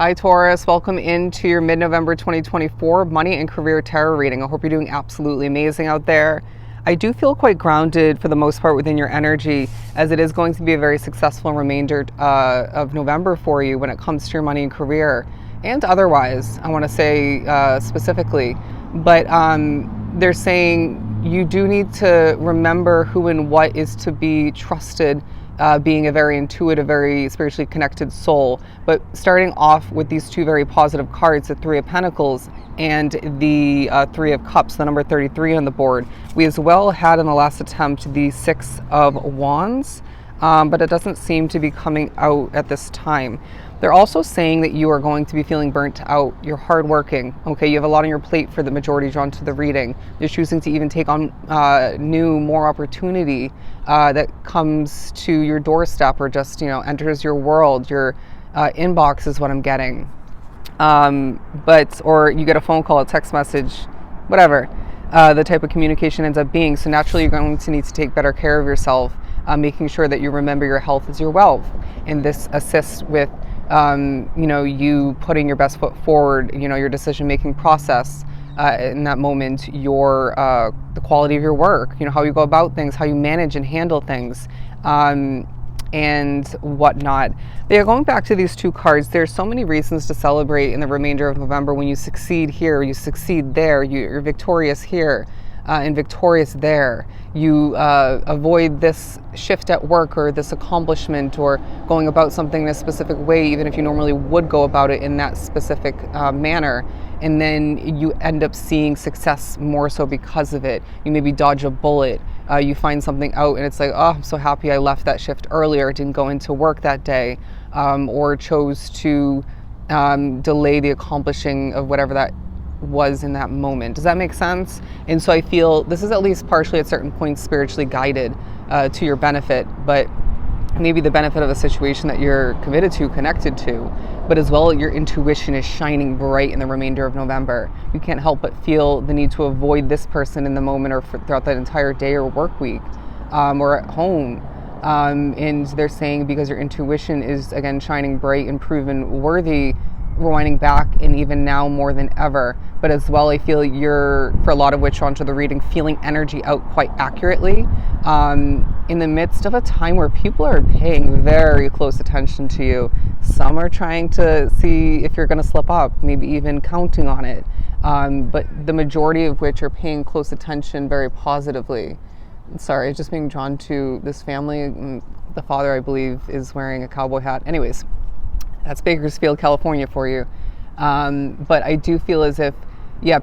Hi Taurus, welcome into your mid-November 2024 money and career tarot reading. I hope you're doing absolutely amazing out there. I do feel quite grounded for the most part within your energy, as it is going to be a very successful remainder of November for you when it comes to your money and career, and otherwise, I want to say specifically. But they're saying you do need to remember who and what is to be trusted, being a very intuitive, very spiritually connected soul. But starting off with these two very positive cards, the Three of Pentacles and the Three of Cups, the number 33 on the board. We as well had in the last attempt the Six of Wands, but it doesn't seem to be coming out at this time. They're also saying that you are going to be feeling burnt out. You're hardworking. Okay, you have a lot on your plate for the majority drawn to the reading. You're choosing to even take on more opportunity that comes to your doorstep or just, enters your world. Your inbox is what I'm getting. Or you get a phone call, a text message, whatever the type of communication ends up being. So naturally, you're going to need to take better care of yourself, making sure that you remember your health is your wealth. And this assists with you putting your best foot forward, your decision-making process in that moment, the quality of your work, how you go about things, how you manage and handle things, and whatnot. They are going back to these two cards. There's so many reasons to celebrate in the remainder of November when you succeed here, you succeed there, you're victorious here, and victorious there. You avoid this shift at work or this accomplishment or going about something in a specific way, even if you normally would go about it in that specific manner. And then you end up seeing success more so because of it. You maybe dodge a bullet. You find something out and it's like, oh, I'm so happy I left that shift earlier, didn't go into work that day, or chose to delay the accomplishing of whatever that was in that moment. Does that make sense? And so I feel this is at least partially at certain points spiritually guided to your benefit, but maybe the benefit of a situation that you're committed to, connected to, but as well your intuition is shining bright in the remainder of November. You can't help but feel the need to avoid this person in the moment or throughout that entire day or work week, or at home. And they're saying because your intuition is again shining bright and proven worthy, rewinding back, and even now more than ever. But as well, I feel you're, for a lot of which onto the reading, feeling energy out quite accurately in the midst of a time where people are paying very close attention to you. Some are trying to see if you're going to slip up, maybe even counting on it, but the majority of which are paying close attention very positively. Sorry, just being drawn to this family. The father, I believe, is wearing a cowboy hat. Anyways, that's Bakersfield, California for you. But I do feel as if,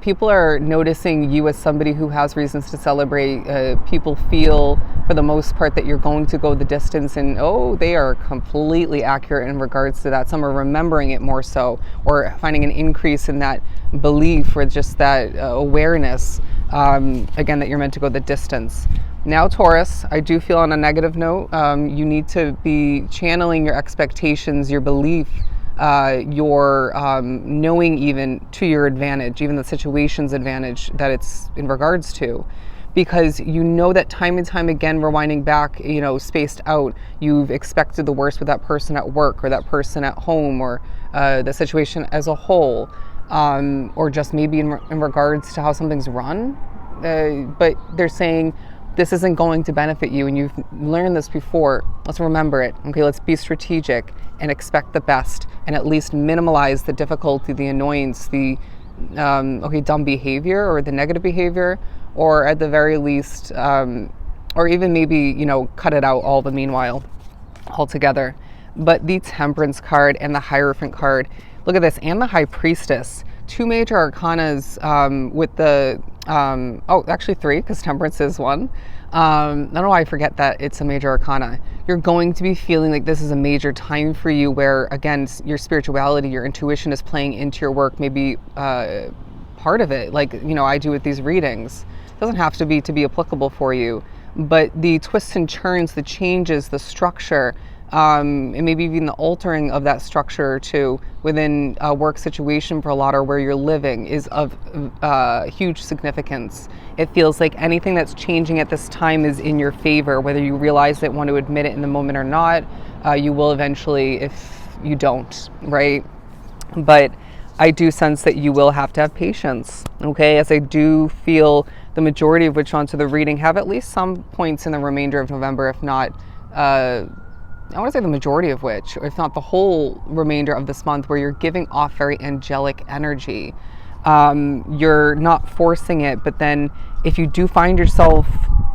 people are noticing you as somebody who has reasons to celebrate. People feel, for the most part, that you're going to go the distance, and they are completely accurate in regards to that. Some are remembering it more so, or finding an increase in that belief or just that awareness, again, that you're meant to go the distance. Now, Taurus, I do feel on a negative note, you need to be channeling your expectations, your belief, your knowing even to your advantage, even the situation's advantage that it's in regards to. Because you know that time and time again, rewinding back, spaced out, you've expected the worst with that person at work or that person at home or the situation as a whole, or just maybe in regards to how something's run. But they're saying, this isn't going to benefit you, and you've learned this before. Let's remember it. Okay, let's be strategic and expect the best, and at least minimize the difficulty, the annoyance, the dumb behavior or the negative behavior, or at the very least, or even maybe cut it out all the meanwhile altogether. But the Temperance card and the Hierophant card, look at this, and the High Priestess, two major arcanas with the actually three, because Temperance is one. I don't know why I forget that it's a major arcana. You're going to be feeling like this is a major time for you where, again, your spirituality, your intuition is playing into your work, maybe part of it, like, I do with these readings. It doesn't have to be applicable for you, but the twists and turns, the changes, the structure, and maybe even the altering of that structure too within a work situation for a lot, or where you're living, is of huge significance. It feels like anything that's changing at this time is in your favor, whether you realize it, want to admit it in the moment or not. You will eventually if you don't, right? But I do sense that you will have to have patience, okay? As I do feel the majority of which onto the reading have at least some points in the remainder of November, if not, I want to say the majority of which, or if not the whole remainder of this month, where you're giving off very angelic energy. You're not forcing it, but then if you do find yourself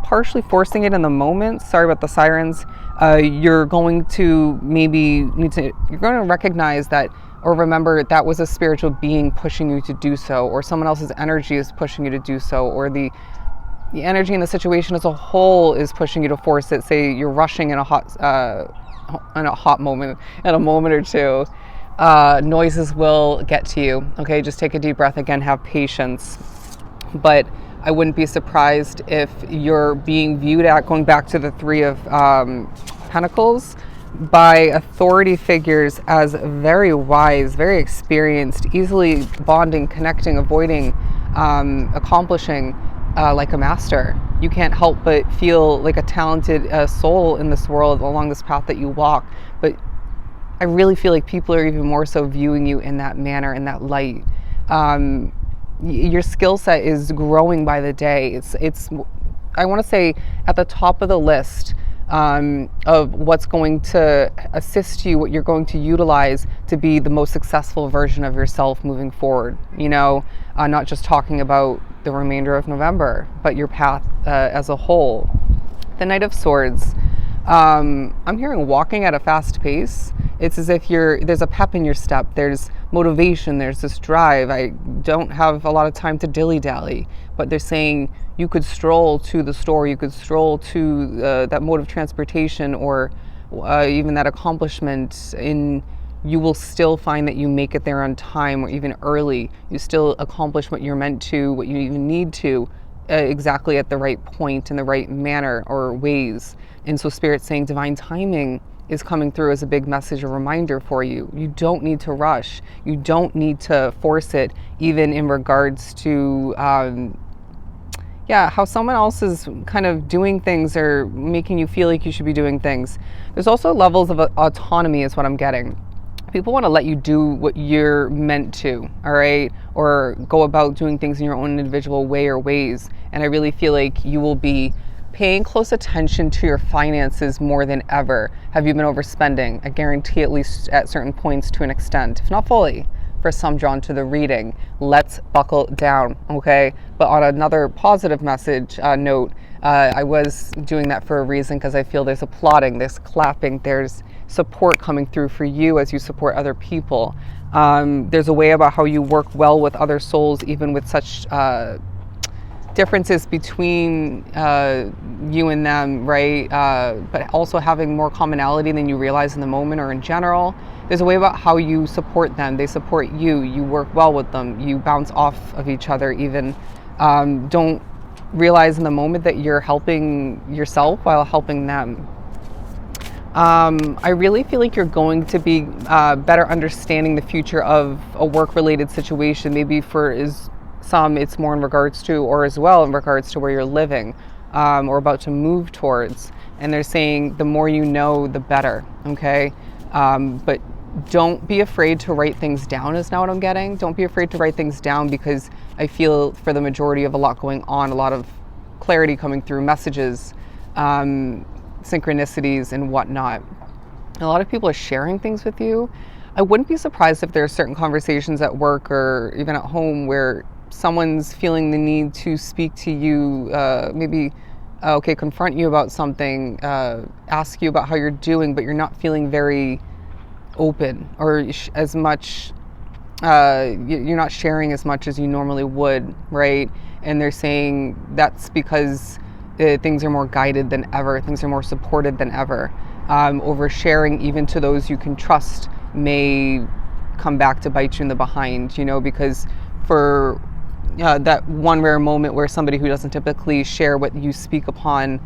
partially forcing it in the moment, sorry about the sirens, you're going to you're going to recognize that, or remember that was a spiritual being pushing you to do so, or someone else's energy is pushing you to do so, or the energy in the situation as a whole is pushing you to force it. Say you're rushing in a hot moment, in a moment or two. Noises will get to you. Okay, just take a deep breath again, have patience. But I wouldn't be surprised if you're being viewed at, going back to the Three of Pentacles, by authority figures as very wise, very experienced, easily bonding, connecting, avoiding, accomplishing, like a master. You can't help but feel like a talented soul in this world along this path that you walk. But I really feel like people are even more so viewing you in that manner, in that light. Your skill set is growing by the day. It's I want to say at the top of the list of what's going to assist you, what you're going to utilize to be the most successful version of yourself moving forward. Not just talking about the remainder of November, but your path as a whole. The Knight of Swords. I'm hearing walking at a fast pace. It's as if there's a pep in your step. There's motivation. There's this drive. I don't have a lot of time to dilly-dally, but they're saying you could stroll to the store. You could stroll to that mode of transportation, or even that accomplishment. You will still find that you make it there on time, or even early. You still accomplish what you're meant to, what you even need to, exactly at the right point, in the right manner or ways. And so Spirit's saying divine timing is coming through as a big message, a reminder for you. You don't need to rush. You don't need to force it, even in regards to how someone else is kind of doing things or making you feel like you should be doing things. There's also levels of autonomy is what I'm getting. People want to let you do what you're meant to, all right? Or go about doing things in your own individual way or ways. And I really feel like you will be paying close attention to your finances more than ever. Have you been overspending? I guarantee at least at certain points to an extent, if not fully. For some drawn to the reading, let's buckle down, okay? But on another positive message note, I was doing that for a reason, because I feel there's applauding, there's clapping, there's support coming through for you as you support other people. There's a way about how you work well with other souls, even with such differences between you and them, right? But also having more commonality than you realize in the moment or in general. There's a way about how you support them. They support you. You work well with them. You bounce off of each other even. Don't realize in the moment that you're helping yourself while helping them. I really feel like you're going to be better understanding the future of a work-related situation. Maybe for some, it's more in regards to, or as well in regards to where you're living or about to move towards. And they're saying the more you know, the better, okay? But don't be afraid to write things down is now what I'm getting. Don't be afraid to write things down, because I feel for the majority of a lot going on, a lot of clarity coming through, messages, synchronicities and whatnot. A lot of people are sharing things with you. I wouldn't be surprised if there are certain conversations at work or even at home where someone's feeling the need to speak to you, confront you about something, ask you about how you're doing, but you're not feeling very open or as much, you're not sharing as much as you normally would, right? And they're saying that's because things are more guided than ever, things are more supported than ever. Oversharing even to those you can trust may come back to bite you in the behind, because for that one rare moment where somebody who doesn't typically share what you speak upon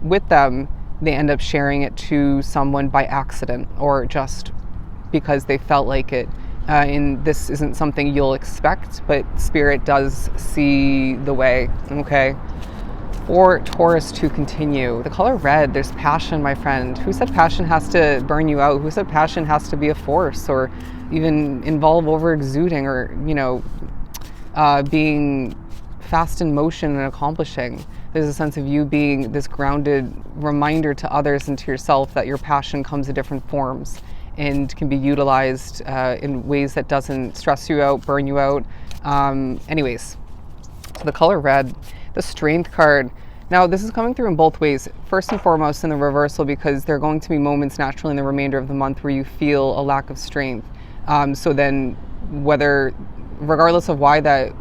with them, they end up sharing it to someone by accident or just because they felt like it. And this isn't something you'll expect, but Spirit does see the way, okay? For Taurus to continue, the color red, there's passion, my friend. Who said passion has to burn you out? Who said passion has to be a force or even involve over exuding or, being fast in motion and accomplishing. There's a sense of you being this grounded reminder to others and to yourself that your passion comes in different forms and can be utilized in ways that doesn't stress you out, burn you out. Anyways, so the color red, the strength card. Now, this is coming through in both ways. First and foremost in the reversal, because there are going to be moments naturally in the remainder of the month where you feel a lack of strength. So then regardless of why that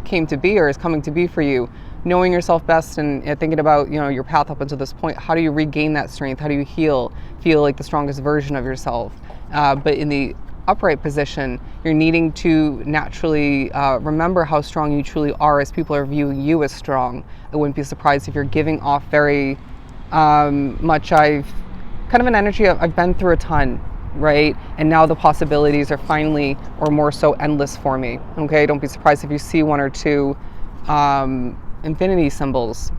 came to be or is coming to be for you, knowing yourself best and thinking about, your path up until this point, how do you regain that strength? How do you feel like the strongest version of yourself? But in the upright position, you're needing to naturally remember how strong you truly are as people are viewing you as strong. I wouldn't be surprised if you're giving off very much kind of an energy of I've been through a ton, right? And now the possibilities are finally or more so endless for me. Okay, don't be surprised if you see one or two infinity symbols,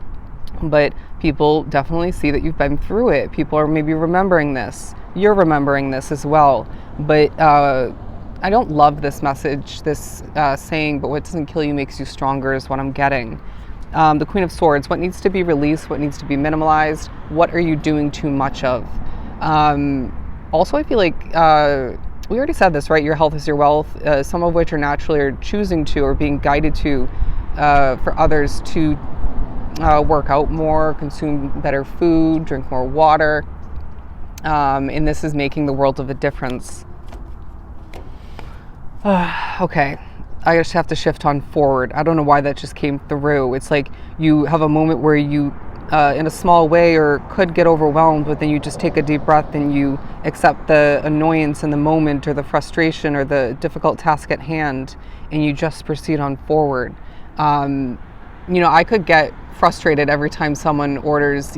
but people definitely see that you've been through it. People are maybe remembering this. You're remembering this as well. But I don't love this message, this saying, but what doesn't kill you makes you stronger is what I'm getting. The Queen of Swords, what needs to be released, what needs to be minimalized, what are you doing too much of? Also, I feel like we already said this, right? Your health is your wealth, some of which are naturally or choosing to or being guided to for others to work out more, consume better food, drink more water. And this is making the world of a difference. Okay, I just have to shift on forward. I don't know why that just came through. It's like you have a moment where you, in a small way, or could get overwhelmed, but then you just take a deep breath and you accept the annoyance in the moment or the frustration or the difficult task at hand, and you just proceed on forward. I could get frustrated every time someone orders, 5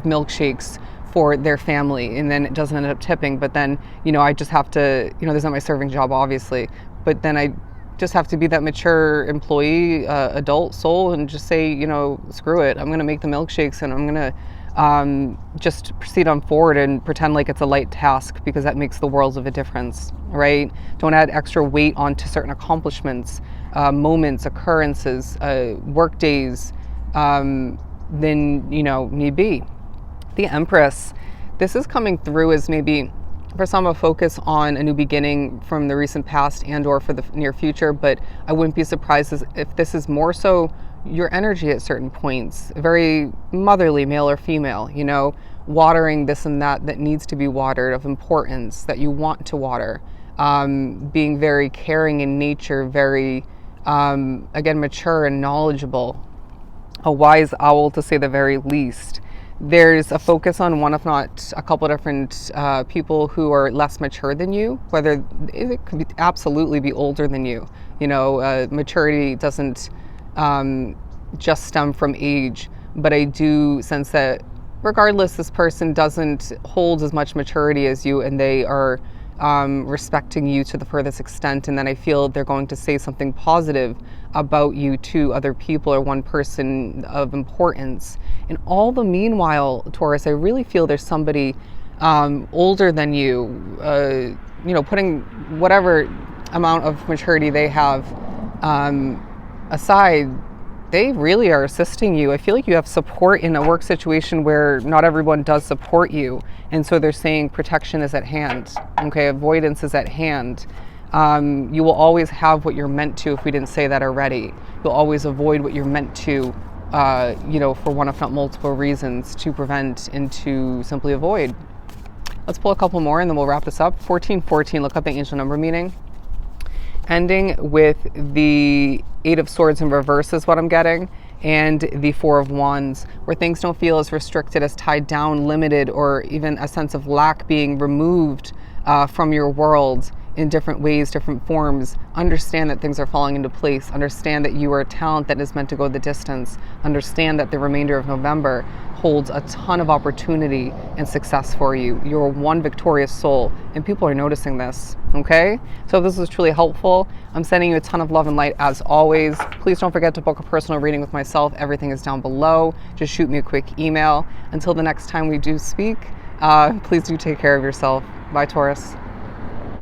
milkshakes for their family and then it doesn't end up tipping, but then, I just have to, this is not my serving job, obviously, but then I just have to be that mature employee, adult soul and just say, screw it, I'm going to make the milkshakes and I'm going to just proceed on forward and pretend like it's a light task, because that makes the world of a difference, right? Don't add extra weight onto certain accomplishments, moments, occurrences, work days than, need be. The Empress, this is coming through as maybe for some a focus on a new beginning from the recent past and or for the near future, but I wouldn't be surprised if this is more so your energy at certain points, very motherly, male or female, watering this and that needs to be watered, of importance that you want to water, being very caring in nature, very, again, mature and knowledgeable, a wise owl to say the very least. There's a focus on one, if not a couple different people who are less mature than you, whether it could absolutely be older than you. Maturity doesn't just stem from age, but I do sense that regardless, this person doesn't hold as much maturity as you, and they are respecting you to the furthest extent, and then I feel they're going to say something positive about you to other people or one person of importance. And all the meanwhile, Taurus, I really feel there's somebody older than you, putting whatever amount of maturity they have aside, they really are assisting you. I feel like you have support in a work situation where not everyone does support you. And so they're saying protection is at hand. Okay, avoidance is at hand. You will always have what you're meant to, if we didn't say that already. You'll always avoid what you're meant to, for one if not multiple reasons, to prevent and to simply avoid. Let's pull a couple more and then we'll wrap this up. 1414, look up the angel number meaning. Ending with the 8 of Swords in reverse is what I'm getting, and the 4 of Wands, where things don't feel as restricted, as tied down, limited, or even a sense of lack being removed from your world in different ways, different forms. Understand that things are falling into place. Understand that you are a talent that is meant to go the distance. Understand that the remainder of November holds a ton of opportunity and success for you. You're one victorious soul, and people are noticing this, okay? So if this was truly helpful, I'm sending you a ton of love and light as always. Please don't forget to book a personal reading with myself. Everything is down below. Just shoot me a quick email. Until the next time we do speak, please do take care of yourself. Bye, Taurus.